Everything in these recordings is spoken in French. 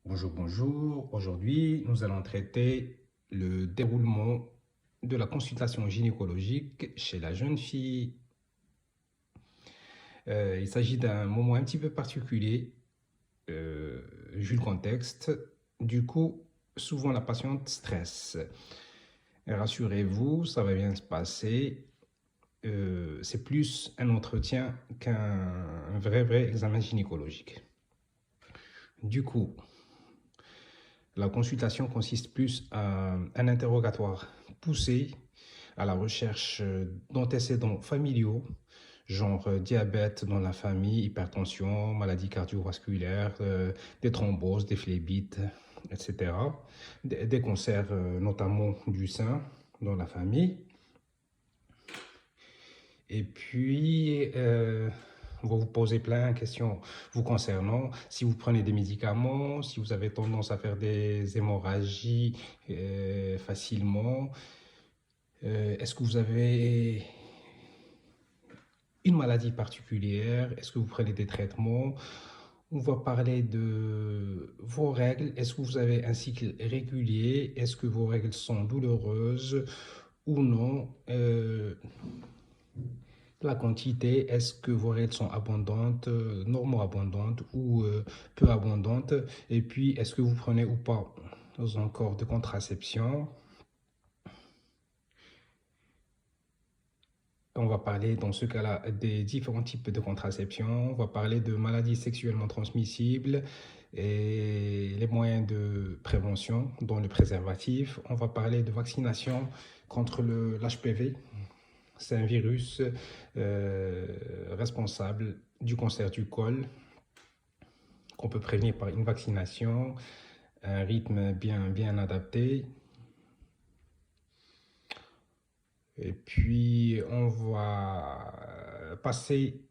Bonjour, bonjour. Aujourd'hui, nous allons traiter le déroulement de la consultation gynécologique chez la jeune fille. Il s'agit d'un moment un petit peu particulier, vu le contexte. Du coup, souvent la patiente stresse. Et rassurez-vous, ça va bien se passer. C'est plus un entretien qu'un vrai examen gynécologique. Du coup, la consultation consiste plus à un interrogatoire poussé à la recherche d'antécédents familiaux, genre diabète dans la famille, hypertension, maladies cardiovasculaires, des thromboses, des phlébites, etc. Des cancers, notamment du sein, dans la famille. Et puis, on va vous poser plein de questions vous concernant. Si vous prenez des médicaments, si vous avez tendance à faire des hémorragies facilement, est-ce que vous avez une maladie particulière? Est-ce que vous prenez des traitements? On va parler de vos règles. Est-ce que vous avez un cycle régulier? Est-ce que vos règles sont douloureuses ou non? La quantité, est-ce que vos règles sont abondantes, normo-abondantes ou peu abondantes? Et puis, est-ce que vous prenez ou pas encore de contraception? On va parler dans ce cas-là des différents types de contraception. On va parler de maladies sexuellement transmissibles et les moyens de prévention, dont le préservatif. On va parler de vaccination contre l'HPV. C'est un virus responsable du cancer du col qu'on peut prévenir par une vaccination, un rythme bien adapté. Et puis, on va passer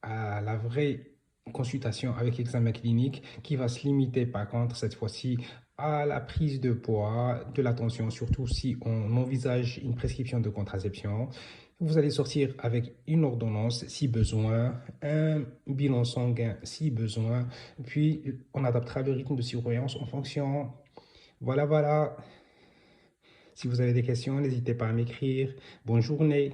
à la vraie consultation avec examen clinique qui va se limiter par contre cette fois-ci à la prise de poids, de la tension, surtout si on envisage une prescription de contraception. Vous allez sortir avec une ordonnance si besoin, un bilan sanguin si besoin, puis on adaptera le rythme de surveillance en fonction. Voilà. Si vous avez des questions, n'hésitez pas à m'écrire. Bonne journée.